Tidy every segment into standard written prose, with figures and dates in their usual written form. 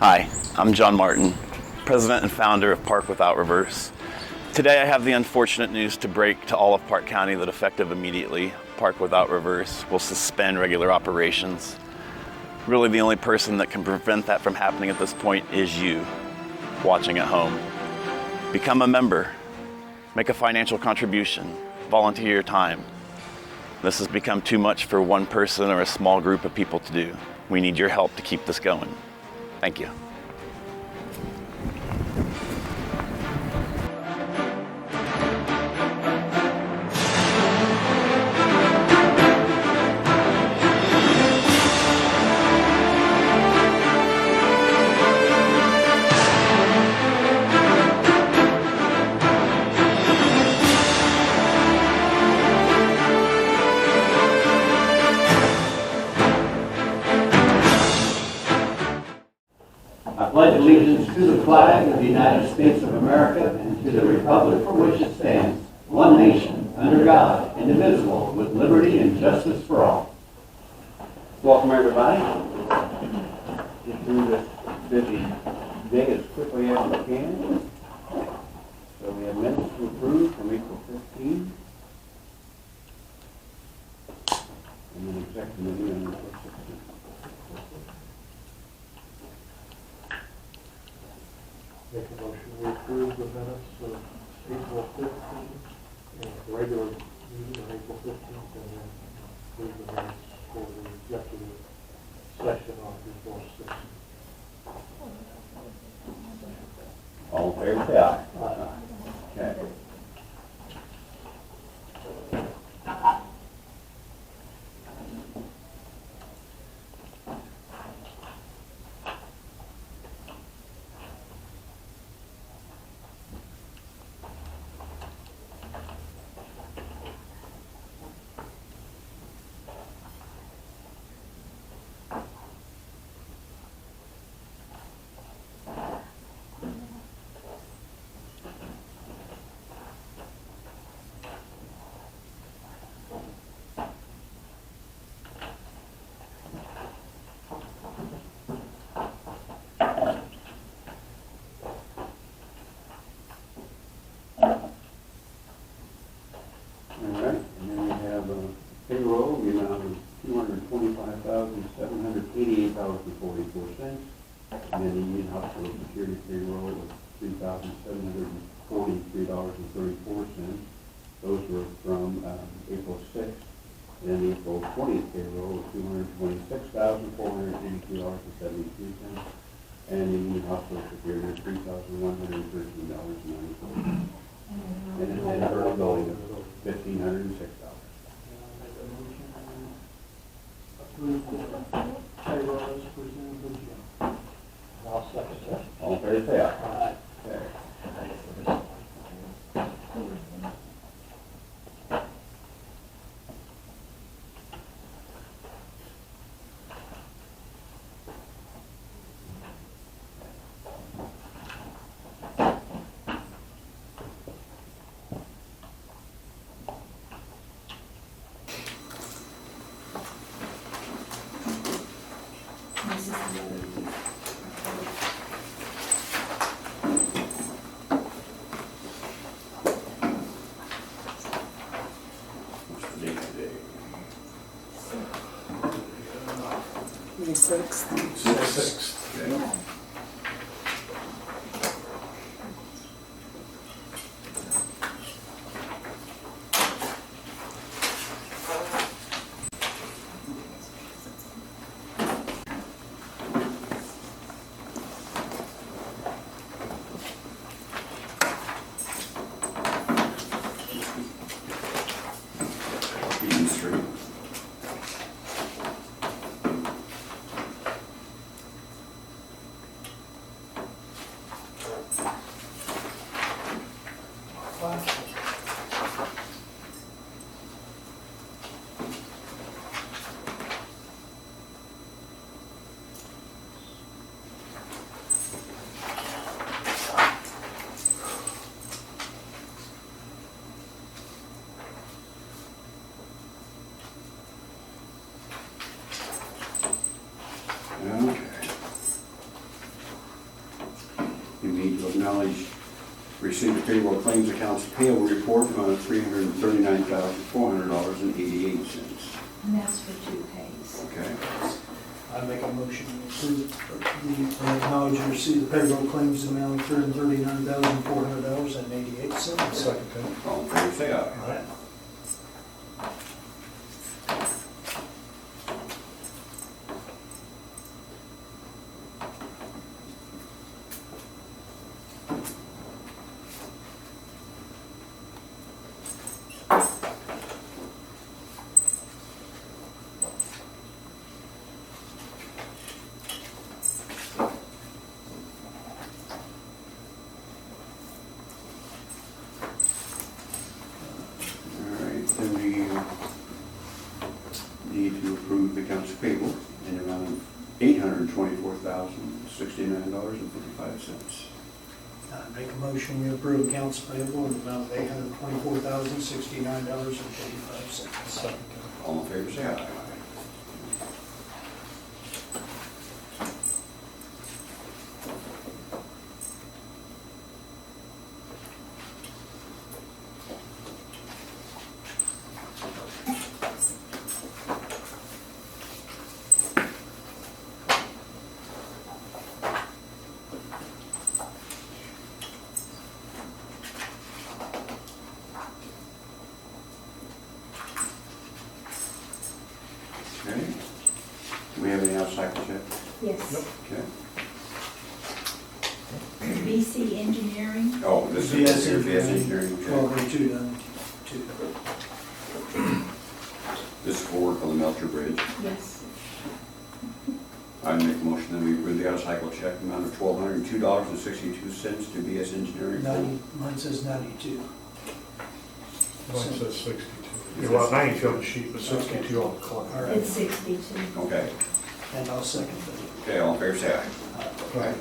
Hi, I'm John Martin, president and founder of Park Without Reverse. Today I have the unfortunate news to break to all of Parke County that effective immediately, Park Without Reverse will suspend regular operations. Really the only person that can prevent that from happening at this point is you, watching at home. Become a member, make a financial contribution, volunteer your time. This has become too much for one person or a small group of people to do. We need your help to keep this going. Thank you. I pledge allegiance to the flag of the United States of America and to the republic for which it stands, one nation, under God, indivisible, with liberty and justice for all. Welcome, everybody. Get through this busy day as quickly as we can. So we have minutes to approve from April 15th. And then executive meeting on April 16th. Make a motion to approve the minutes of April 15th and the regular meeting on April 15th, and then approve the minutes for the executive session on April 16th. All in favor, say aye. Aye. Okay. All right, and then we have payroll, the amount of $225,788.44. And then the Union Hospital Security payroll of $3,743.34. Those were from April 6th. And then the April 20th payroll of $226,483.72. And the Union Hospital Superior, $3,113.94. And then early going of $1,506. Approve the payroll as presented. I'll second that. All in favor, say aye. Aye. Okay. What's the date today? 26th. 6th. Okay. acknowledge receipt of payroll claims accounts payable report amount of $339,400.88. And that's for 2 pays. Okay. I make a motion to approve, the acknowledge and receive the payroll claims amount of $339,400.88. Second. All in favor, say aye. Aye. All right, then we need to approve the accounts payable in the amount of $824,069.55. I make a motion to approve accounts payable in the amount of $824,069.85. Second. All in favor, say aye. Okay. Do we have any outside check? Yes. Okay. BC Engineering, Oh, this is VS VS Engineering. Okay. 1202 done. This is for work on the Melcher Bridge. yes. I make a motion that we approve the out-of-cycle check amount of $1,202.62 to VS Engineering. Mine says 92. Mine says 62. Yeah, well, 92 on the sheet, but 62 on the All claim. right. It's 62. Okay. And I'll second that. Okay, all in favor, say aye. Right.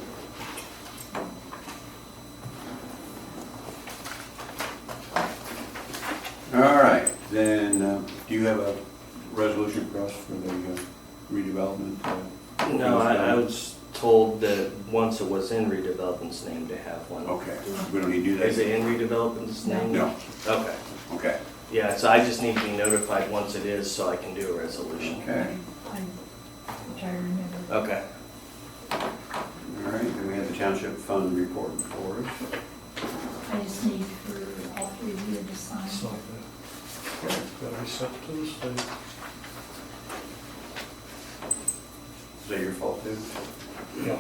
All right, then, do you have a resolution for us for the redevelopment? No, I was told that once it was in redevelopment's name to have one. Okay, we don't need to do that? Is it in redevelopment's name? No. Okay. Okay, Yeah, so I just need to be notified once it is so I can do a resolution. okay. Which I remember. Okay. All right, then we have the township fund report for us. I just need for all 3 of you to sign. It's like that. Got to be sent to the state. Is that your fault, too? Yeah.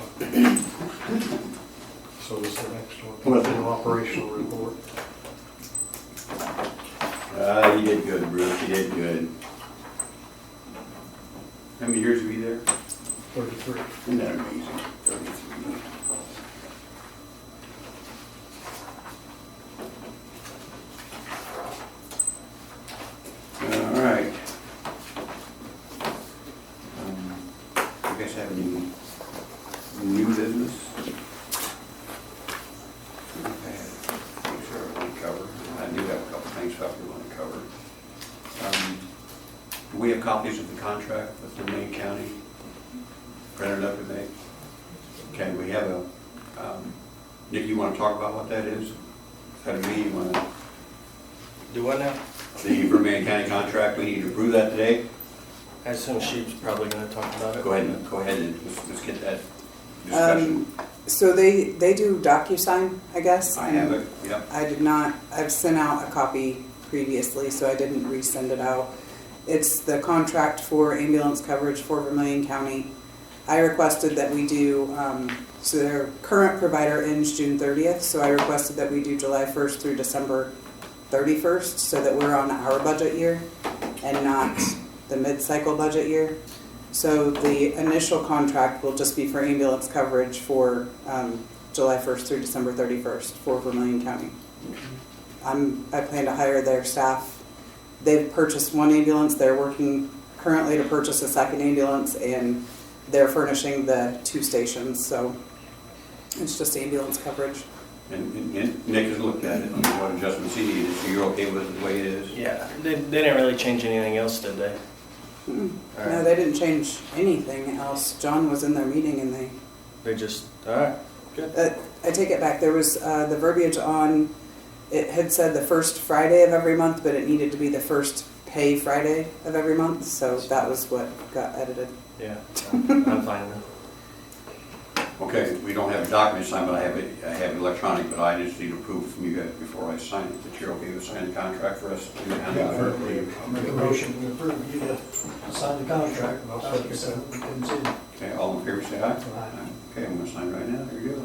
So is the next one. Well- An operational report. You did good, Bruce, you did good. How many years have you there? 33. Isn't that amazing? 33. All right. You guys have any new business? Okay, make sure everyone covered. I do have a couple things that we want to cover. Do we have copies of the contract with the main county printed up today? Okay, we have a, Nick, you want to talk about what that is? Is that a me, you want to, Do what now? the Vermillion County contract, we need to approve that today? I assume she's probably gonna talk about it. Go ahead and let's get that discussion. So they do DocuSign, I guess. I have it, yep. I did not, I've sent out a copy previously, so I didn't resend it out. It's the contract for ambulance coverage for Vermillion County. I requested that we do, so their current provider ends June 30th, so I requested that we do July 1st through December 31st, so that we're on our budget year and not the mid-cycle budget year. So the initial contract will just be for ambulance coverage for July 1st through December 31st for Vermillion County. I plan to hire their staff. They've purchased one ambulance. They're working currently to purchase a second ambulance, and they're furnishing the 2 stations. So it's just ambulance coverage. And Nick has looked at it, and what adjustments he needed, so you're okay with it the way it is? Yeah, they didn't really change anything else, did they? All No, right. they didn't change anything else. John was in their meeting and They just, all right. I take it back, there was, the verbiage on, it had said the first Friday of every month, but it needed to be the first pay Friday of every month, so that was what got edited. Yeah, I'm fine with it. Okay, we don't have a document signed, but I have it electronic, but I just need approval from you guys before I sign it, that you're okay with signing the contract for us. I'll make a motion to approve you to sign the contract. I'll second that. We continue. Okay, all in favor, say aye. Aye. Okay, I'm gonna sign right now, there you go.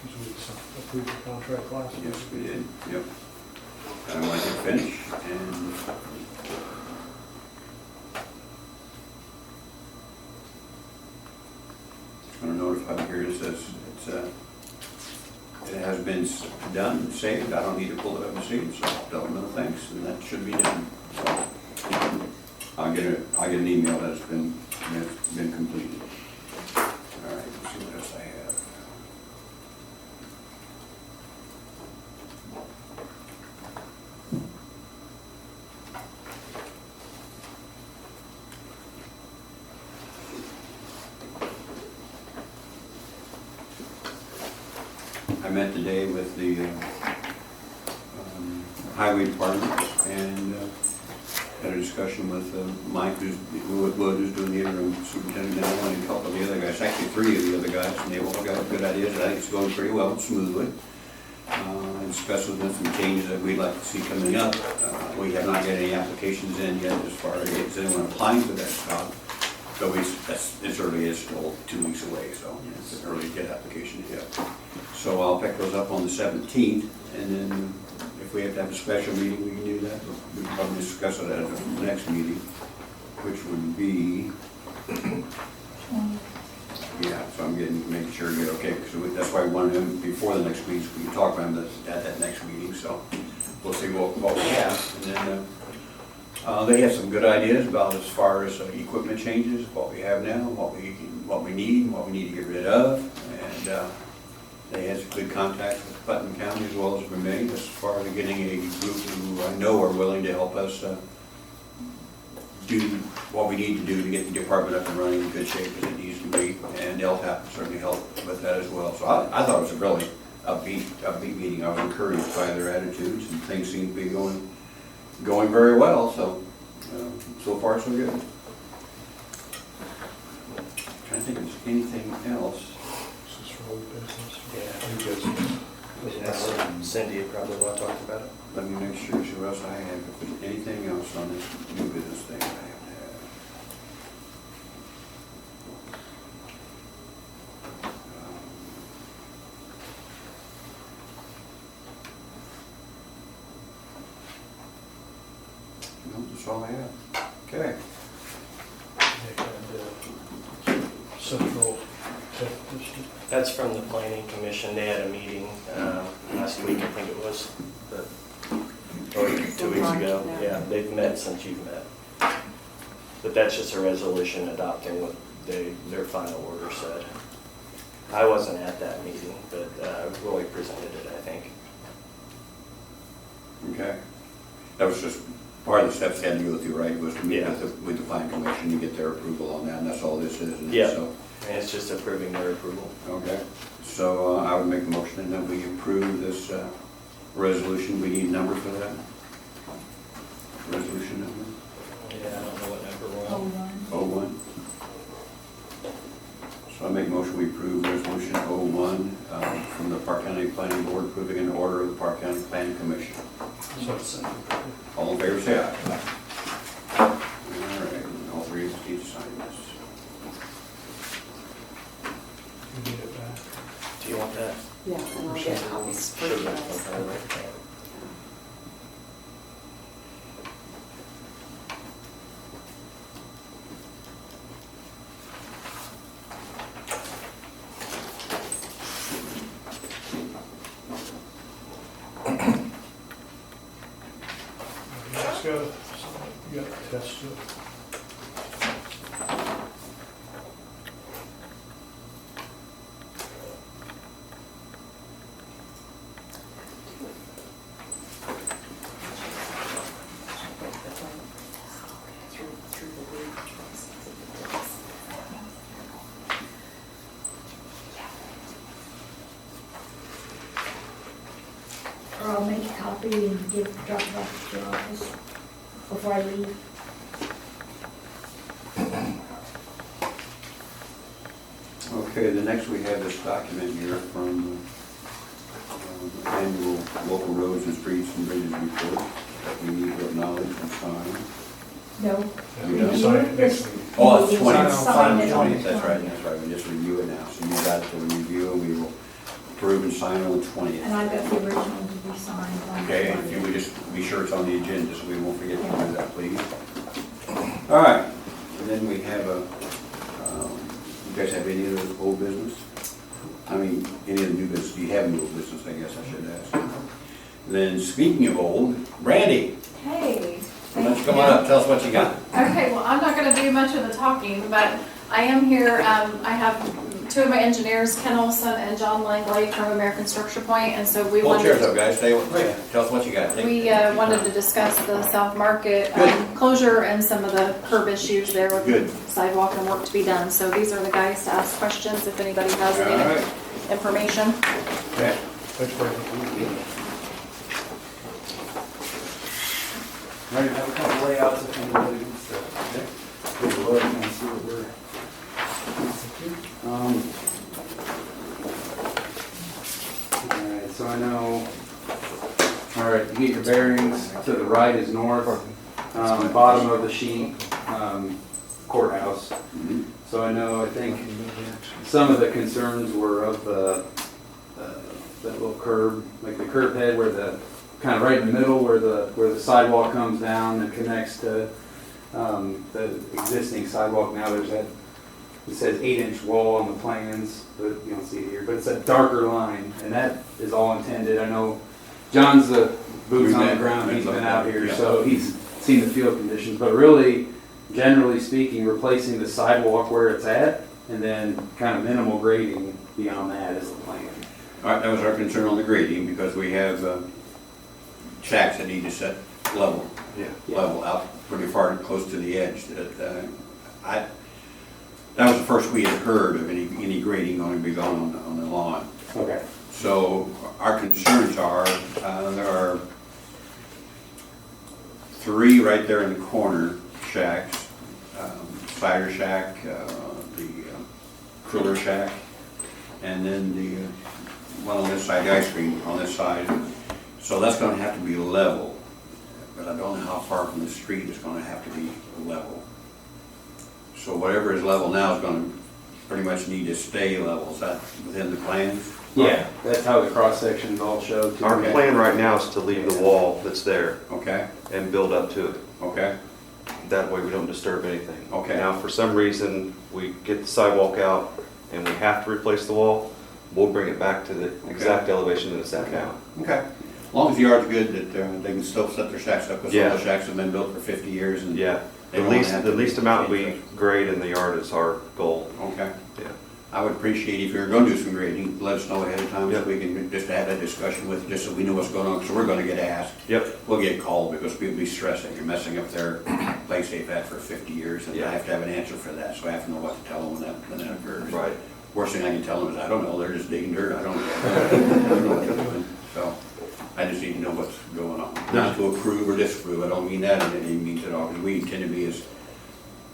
Because we approved the contract last week. Yes, we did, yep. And I want to finish, and I'm gonna notify here, it says, it has been done, saved, I don't need to pull it up and see it, so tell them no thanks, and that should be done. So, I'll get an email that it's been completed. All right, let's see what else I have. I met today with the highway department and had a discussion with Mike, who's doing the interim superintendent now, and a couple of the other guys, actually 3 of the other guys, and they all got good ideas. I think it's going pretty well, smoothly. And discussed with them some changes that we'd like to see coming up. We have not got any applications in yet as far as anyone applying for that job. So it's early, it's still 2 weeks away, so it's early to get applications yet. So I'll pick those up on the 17th, and then if we have to have a special meeting, we can do that. We can probably discuss it at the next meeting, which would be, yeah, so I'm making sure you're okay, because that's why we wanted them before the next meeting, so we can talk about them at that next meeting, so we'll see what we have. And then they have some good ideas about as far as equipment changes, what we have now, what we need, what we need to get rid of, and they had some good contacts with Putnam County as well as Vermillion as far as getting a group who I know are willing to help us do what we need to do to get the department up and running in good shape as it needs to be, and they'll certainly help with that as well. So I thought it was a really upbeat meeting. I was encouraged by their attitudes, and things seem to be going very well. So so far so good. Trying to think if there's anything else. This is for old business. Yeah. Cindy probably want to talk about it. Let me make sure what else I have. If there's anything else on this new business thing I have to have. No, that's all I have. Okay. Central Tech District. That's from the planning commission. They had a meeting last week, I think it was, or 2 weeks ago. Yeah, they've met since you've met. But that's just a resolution adopting what their final order said. I wasn't at that meeting, but Roy presented it, I think. Okay. That was just part of the steps they had to go through, right? Was to meet Yeah. with the planning commission and get their approval on that, and that's all this is, isn't it? Yeah. So, And it's just approving their approval. okay. So I would make a motion that we approve this resolution. We need a number for that? Resolution number? Yeah, I don't know what number we're Oh, on. one. 01. So I make a motion we approve resolution 01 from the Parke County Planning Board approving an order of the Parke County Planning Commission. All in favor, say aye. All right, all 3 of us need to sign this. You need it back. Do you want that? Yeah, and I'll get copies for Sure, you that's guys. okay, right? Let's go. You got to test it. copy and drop it off to your office before I leave. Okay, the next we have this document here from annual local roads and streets and bridges report that we need to acknowledge and sign. No. We don't You sign it need next this- week. Oh, it's you 20. sign it on the 20, that's right, we just review it now, so you got it to review, and we will approve and sign on the 20th. And I've got the original to be signed on. Okay, and if you would just be sure it's on the agenda, so we won't forget to do that, please. All right, and then we have you guys have any other old business? I mean, any other new business? Do you have any old business, I guess I should ask. Then, speaking of old, Brandy, Hey. why don't you come on up, tell us what you got. Okay, well, I'm not gonna do much of the talking, but I am here, I have two of my engineers, Ken Olson and John Langley from American Structure Point, and so we Pull chairs up, wanted, guys, tell us what you got. wanted to discuss the South Market Good. closure and some of the curb issues there with Good. sidewalk and work to be done. So these are the guys to ask questions if anybody has All any right. information. Okay. Thanks, Brandon. Ready to have a couple layouts if anybody needs to. Good Lord, can see what we're. Alright, so I know, alright, you get your bearings, to the right is north, bottom of the sheet, courthouse. Mhm. So I know, I think some of the concerns were of that little curb, like the curb head where the, kind of right in the middle where the sidewalk comes down and connects to the existing sidewalk. Now there's that, it says 8-inch wall on the plans, but you don't see it here, but it's a darker line, and that is all intended. I know John's the boots on the ground, he's been out here, so he's seen the field conditions, but really, generally speaking, replacing the sidewalk where it's at, and then kind of minimal grading beyond that is the plan. All right, that was our concern on the grading, because we have shacks that need to set level out pretty far, close to the edge. That was the first we had heard of any grading going to be going on the lawn. Okay. So our concerns are, there are 3 right there in the corner shacks, cider shack, the cooler shack, and then the one on this side, the ice cream on this side. So that's going to have to be level, but I don't know how far from the street it's going to have to be level. So whatever is level now is going to pretty much need to stay level. Is that within the plans? Yeah, that's how the cross sections all show. too. Our Okay. plan right now is to leave the wall that's there Okay, and build up to it. okay, That way we don't disturb anything. Okay. Now, for some reason, we get the sidewalk out and we have to replace the wall, we'll bring it back to the exact elevation that it's at now. okay. As long as the yard's good, that they can still set their shacks up, because some of the Yeah. shacks have been built for 50 years. And Yeah, they the don't least, have the to least be amount changed. we grade in the yard is our goal. Okay. Yeah. I would appreciate if you're going to do some grading, let us know ahead of time, so Yep. we can just have that discussion with, just so we know what's going on, because we're going to get asked. Yep. We'll get called because people be stressed that you're messing up their place they've had for 50 years, and I Yeah. have to have an answer for that, so I have to know what to tell them when that occurs. Right. Worst thing I can tell them is, I don't know, they're just digging dirt, I don't know. I don't know what they're doing. So, I just need to know what's going on. Not to approve or disapprove, I don't mean that in any means at all, because we intend to be as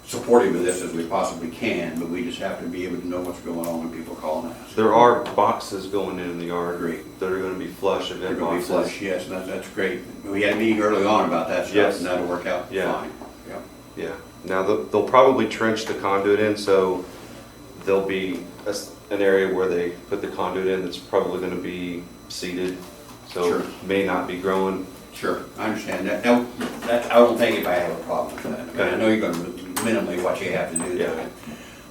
supportive of this as we possibly can, but we just have to be able to know what's going on when people call and ask. There are boxes going in the yard Great. that are gonna be flush, They're event going to be boxes. flush, yes, and that's great. We had a meeting early on about that stuff, Yes. and that'll work out Yeah. fine. Yeah. Yeah, now they'll probably trench the conduit in, so there'll be an area where they put the conduit in that's probably gonna be seeded, so Sure. may not be growing. Sure, I understand that. Now, that, I don't think if I have a problem with that. I mean, I know you're gonna minimally what you have to do to Yeah. it.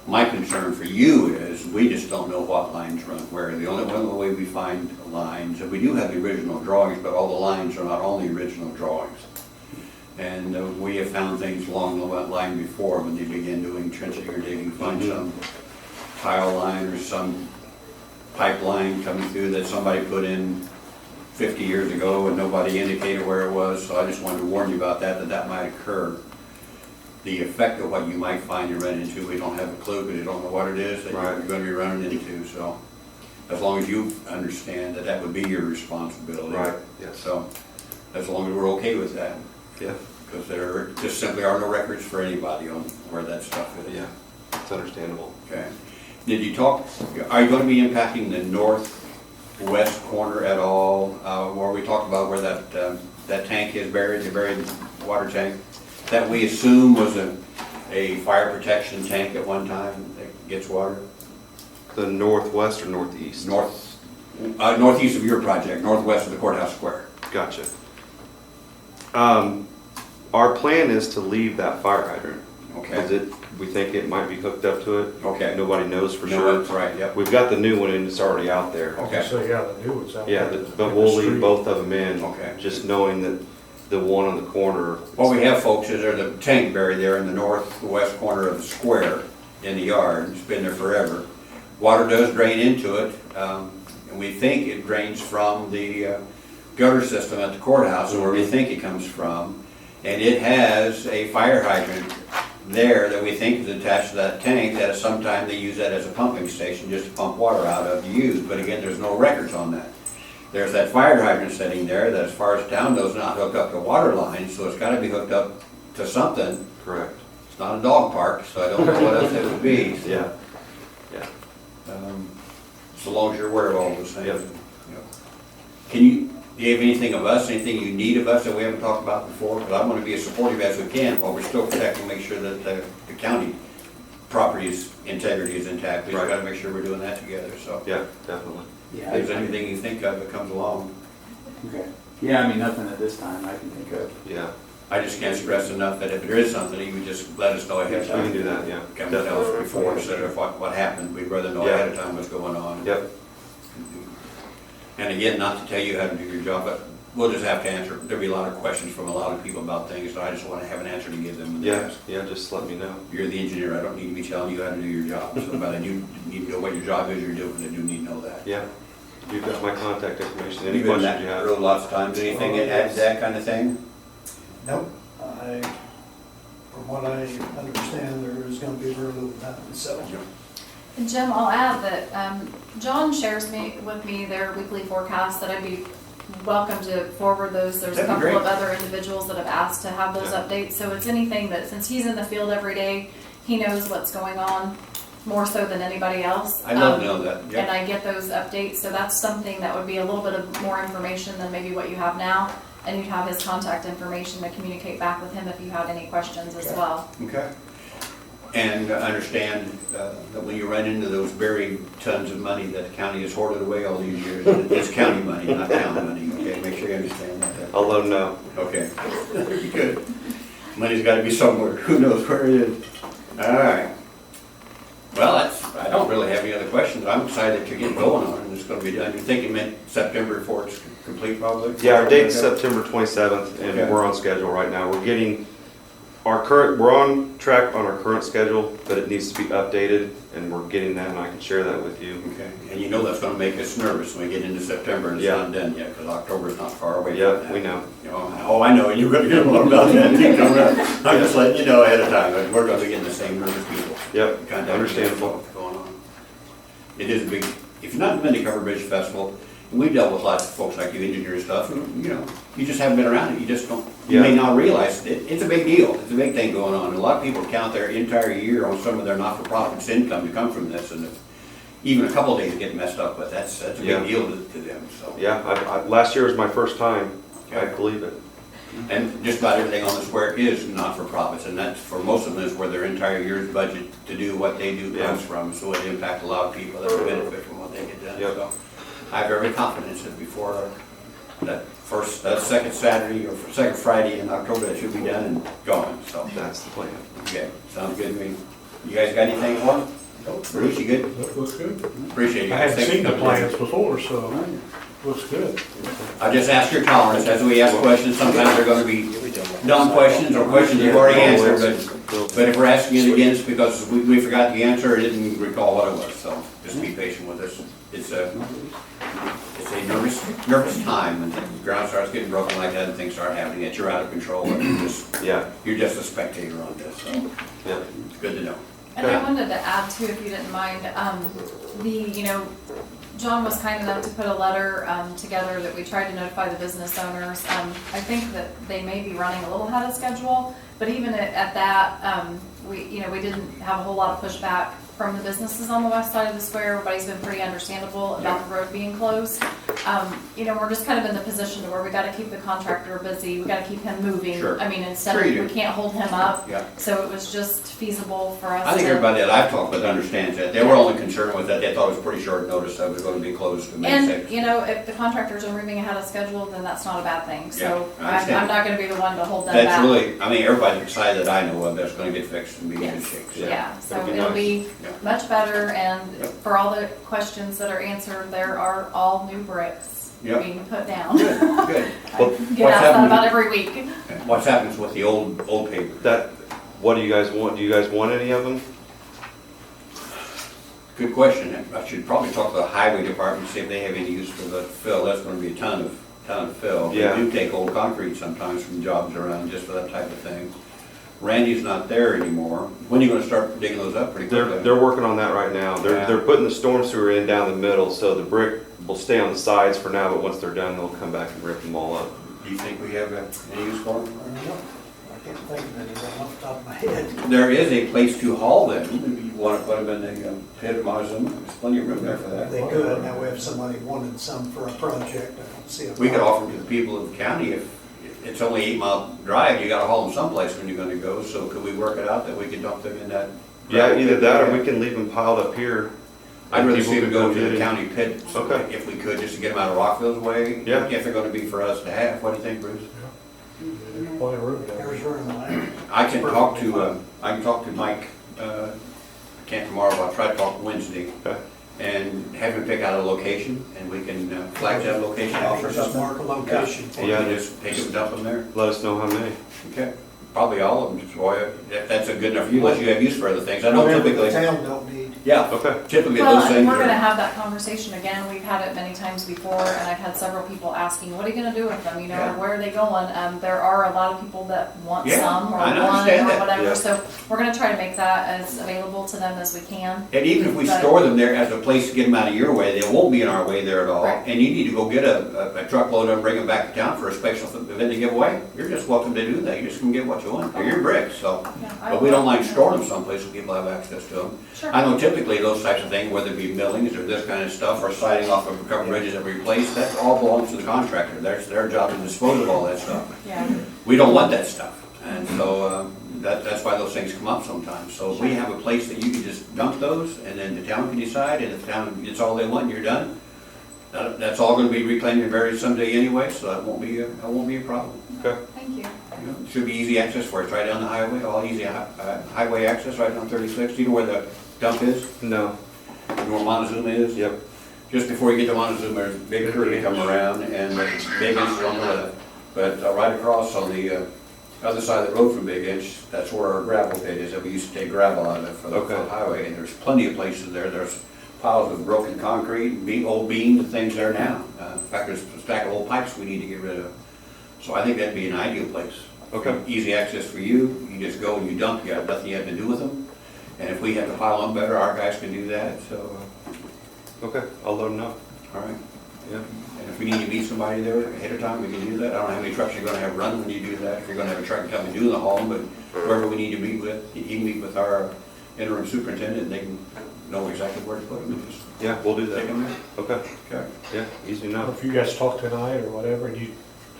My concern for you is, we just don't know what lines run where. The only way we find lines, and we do have the original drawings, but all the lines are not on the original drawings. And we have found things along the line before, when they begin doing trenching or digging, find some tile line or some pipeline coming through that somebody put in 50 years ago and nobody indicated where it was, so I just wanted to warn you about that that might occur. The effect of what you might find you run into, we don't have a clue, because you don't know what it is that you're Right. going to be running into, so as long as you understand that that would be your responsibility. Right, yes. So, as long as we're okay with that. Yeah, Because there just simply are no records for anybody on where that stuff is. yeah, it's understandable. Okay. Did you talk, are you going to be impacting the northwest corner at all? Where we talked about where that tank is buried, the buried water tank? That we assume was a fire protection tank at one time that gets water? The northwest or northeast? Northeast of your project, northwest of the courthouse square. Gotcha. Our plan is to leave that fire hydrant. Because Okay. we think it might be hooked up to it. Okay. Nobody knows for No, sure. that's right, yep. We've got the new one and it's already out there. Okay. So, yeah, the new one's out Yeah, there. but we'll leave both of them in. Okay. Just knowing that the one on the corner. What we have, folks, is there's a tank buried there in the northwest corner of the square in the yard. It's been there forever. Water does drain into it, and we think it drains from the gutter system at the courthouse, or where we think it comes from. And it has a fire hydrant there that we think is attached to that tank, that at some time they use that as a pumping station just to pump water out of to use. But again, there's no records on that. There's that fire hydrant sitting there that, as far as town knows, not hooked up to water lines, so it's gotta be hooked up to something. Correct. It's not a dog park, so I don't know what else it would be. Yeah. Yeah. So long as you're aware of all those things. Yep. Can you, do you have anything of us, anything you need of us that we haven't talked about before? Because I want to be as supportive as we can, while we're still protecting, make sure that the county property's integrity is intact. We've Right. got to make sure we're doing that together, so. Yeah, definitely. If there's anything you think of that comes along, Okay. Yeah, I mean, nothing at this time I can think of. Yeah. I just can't stress enough that if there is something, you would just let us know ahead of We time. can do that, yeah. Come and tell us before, instead of what happened. We'd rather know Yeah. ahead of time what's going on. Yep. And again, not to tell you how to do your job, but we'll just have to answer. There'll be a lot of questions from a lot of people about things, so I just want to have an answer to give them when they Yeah, ask. yeah, just let me know. You're the engineer, I don't need to be telling you how to do your job, so, but I do need to know what your job is you're doing, I do need to know that. Yeah. You've got my contact information. Any You've been questions you that have? road lots of times, anything that adds that kind of thing? Nope. From what I understand, there is gonna be very little done, so. And Jim, I'll add that John shares with me their weekly forecast, that I'd be welcome to forward those. There's a That'd be couple of great. other individuals that have asked to have those Yeah. updates, so it's anything that, since he's in the field every day, he knows what's going on more so than anybody else. I'd love to know that, And yeah. I get those updates, so that's something that would be a little bit of more information than maybe what you have now. And you'd have his contact information to communicate back with him if you had any questions as well. Okay. And understand that when you run into those buried tons of money that the county has hoarded away all these years, it's county money, not town money, okay? Make sure you understand that. I'll let them know. Okay, good. Money's gotta be somewhere, who knows where it is. All right. Well, I don't really have any other questions. I'm excited to get going on it, and it's gonna be done. You're thinking mid-September before it's complete, probably? Yeah, our date's September 27th, and Okay. we're on schedule right now. We're getting we're on track on our current schedule, but it needs to be updated, and we're getting that, and I can share that with you. Okay, and you know that's gonna make us nervous when we get into September and it's Yeah. not done yet, because October's not far away from Yeah, that. we know. You know, oh, I know, you're gonna get more about that. You know that. I'm just letting you know ahead of time, but we're gonna be getting the same nervous people. Yep, Kind of understandable. what's going on. It is a big, if you're not been to Cover Bridge Festival, and we've dealt with lots of folks like you, engineer stuff, and, you know, you just haven't been around it, you just don't, you may Yeah. not realize it's a big deal, it's a big thing going on. And a lot of people count their entire year on some of their not-for-profit's income to come from this, and if even a couple of days get messed up with, that's a Yeah. big deal to them, so. Yeah, last year was my first time. I Okay. believe it. And just about everything on the square is not-for-profits, and that's, for most of them, is where their entire year's budget to do what they do comes from, so it impacts a lot of people that benefit from what they get done, Yep. so. I have every confidence that before that second Saturday or second Friday in October, that should be done and gone, so. That's the plan. Okay, sounds good to me. You guys got anything for them? Bruce, you good? That looks good. Appreciate you I guys. hadn't Thanks for seen the coming in. plans before, so looks good. I just ask your tolerance, as we ask questions, sometimes they're gonna be dumb questions or questions you've already answered, but if we're asking it again, it's because we forgot the answer or didn't recall what it was, so just be patient with us. It's a nervous time when the ground starts getting broken like that and things start happening, that you're out of control, and Yeah, you're just a spectator on this, so yeah. it's good to know. And I wanted to add too, if you didn't mind, John was kind enough to put a letter together that we tried to notify the business owners. I think that they may be running a little ahead of schedule, but even at that, we didn't have a whole lot of pushback from the businesses on the west side of the square. Everybody's been pretty understandable about the road being closed. We're just kind of in the position to where we gotta keep the contractor busy, we gotta keep him moving. Sure. I mean, instead Sure of, you we do. can't hold him up. Yeah. So it was just feasible for us to. I think everybody that I've talked with understands that. They were only concerned with that. They thought it was pretty short notice that it was going to be closed to May 6th. And, if the contractors are moving ahead of schedule, then that's not a bad thing. So Yeah, I understand. I'm not gonna be the one to hold them That's back. really, everybody's excited that I know of that's going to get fixed and be in good Yes. shape. Yeah, so That'd be it'll nice. be Yeah. much better, and Yep. for all the questions that are answered, there are all new bricks Yep. being put down. Good, good. I Well, get what's asked that happening- about every week. What happens with the old paper? What do you guys want? Do you guys want any of them? Good question. I should probably talk to the highway department, see if they have any use for the fill. That's going to be a ton of fill. Yeah. We do take old concrete sometimes from jobs around just for that type of thing. Randy's not there anymore. When are you going to start digging those up pretty quickly? They're working on that right now. Yeah. They're putting the storm sewer in down the middle, so the brick will stay on the sides for now, but once they're done, they'll come back and rip them all up. Do you think we have any use for them? I can't think of anything off the top of my head. There is a place to haul them. If you want to put them in the pit of Montezuma, there's plenty of room there for that. They could, now we have somebody wanted some for a project, I don't see it. We could offer them to the people of the county if it's only 8 mile drive, you gotta haul them someplace when you're gonna go, so could we work it out that we could dump them in that? Yeah, either that or we can leave them piled up here. I'd rather People see them can go come to get the it. county pit, Okay. if we could, just to get them out of Rockville's way. Yeah. If they're gonna be for us to have, what do you think, Bruce? There's plenty of room down There's there. room there. I can talk to Mike, can't tomorrow, but I'll try to talk Wednesday. Okay. And have him pick out a location, and we can flag that location off or Just something. mark a location. And Yeah. you can just take them, dump them there. Let us know how many. Okay, probably all of them, just Roy, if that's a good enough, unless you have use for other things. I know Whatever the typically, town don't need. yeah, Okay. typically Well, those and things we're gonna are. have that conversation again. We've had it many times before, and I've had several people asking, what are you gonna do with them? Yeah. Where are they going? There are a lot of people that want Yeah, some or I one understand or that. whatever, Yeah. so we're gonna try to make that as available to them as we can. And even if we But- store them there as a place to get them out of your way, they won't be in our way there at all. Right. And you need to go get a truckload and bring them back to town for a special event to give away. You're just welcome to do that. You just can get what you want. They're your bricks, so. Yeah, I But we will. don't like storing them someplace so people have access to them. Sure. I know typically those types of things, whether it be millings or this kind of stuff, or siding off of covered bridges that we replace, that all belongs to the contractor. That's their job to dispose of all that stuff. Yeah, We don't want that stuff, and so that's why those things come up sometimes. So if we have a place that you can just dump those, and then the town can decide, and if the town gets all they want and you're done, that's all gonna be reclaimed and buried someday anyway, so that won't be a problem. Okay. thank you. You know, it should be easy access for it, it's right down the highway, all easy highway access, right down 36. Do you know where the dump is? No. You know where Montezuma is? Yep. Just before you get to Montezuma, there's a big curve you come around, and there's Big Inch is on the left. But right across on the other side of the road from Big Inch, that's where our gravel pit is, that we used to take gravel out of for the Okay. highway. And there's plenty of places there, there's piles of broken concrete, old beams and things there now. In fact, there's a stack of old pipes we need to get rid of. So I think that'd be an ideal place. Okay. Easy access for you, you just go and you dump, you have nothing you have to do with them. And if we have to pile them better, our guys can do that, so. Okay, I'll let them know. All right, Yeah. and if we need to meet somebody there ahead of time, we can do that. I don't know how many trucks you're gonna have running when you do that, if you're gonna have a truck come and do the hauling, but whoever we need to meet with, you can meet with our interim superintendent, and they can know exactly where to put them, and just Yeah, we'll do take that. them there. Okay. Okay. Yeah, easy enough. If you guys talk tonight or whatever, and you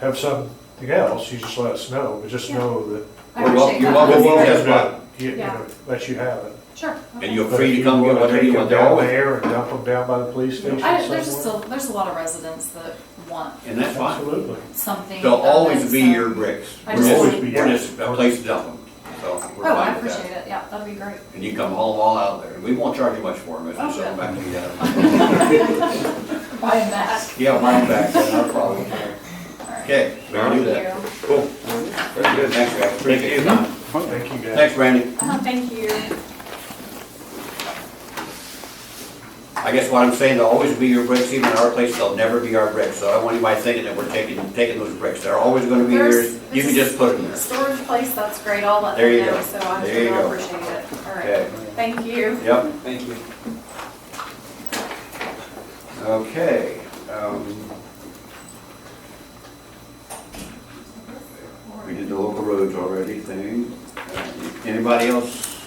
have something else, you just let us know, but just Yeah. know that I Well, appreciate you're that. welcome. we'll That's welcome fine. to, you Yeah. know, let you have it. Sure. And okay. you're But free if to come get wanna whatever take you them want. They're down always, there and dump them down by the police station somewhere. There's a lot of residents that want and that's fine. Absolutely. something. They'll that always is, be your bricks. I We're just just, like- we're just a place to dump them, so we're Oh, I fine with that. appreciate it, yeah, that'd be great. And you can come haul them all out there. We won't charge you much for them if Oh, you send them back to you. Buy them back. Yeah, buy them back, that's not a problem. All right. Okay, we'll do Thank that. you. Cool. Very good. Thanks, guys. Appreciate your time. Thank you, guys. Thanks, Randy. Thank you. I guess what I'm saying, they'll always be your bricks, even in our place, they'll never be our bricks. So I don't want anybody thinking that we're taking those bricks. They're always gonna be yours. There's- You can just put them there. Storage place, that's great, I'll let There them you know, go. so I'm There sure you they'll go. appreciate it. All right. Okay. Thank you. Yep. Thank you. Okay. We did the local roads already thing. Anybody else?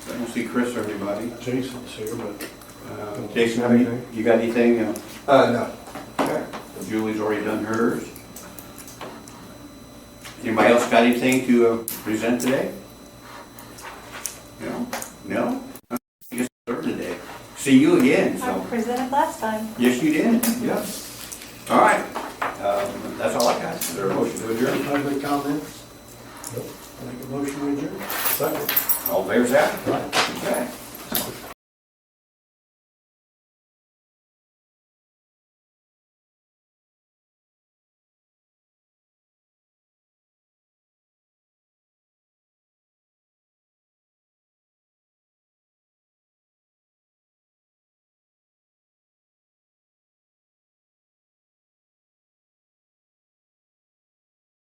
I don't see Chris or anybody. Jason's here, but. Jason, you got anything? No. Okay. Julie's already done hers. Anybody else got anything to present today? No? No? You just started today. See you again, so. presented last time. Yes, you did. Yep. All right. That's all I got. Is there a motion to adjourn? Public comments? Make a motion to adjourn? Second. All in favor, say aye. Okay.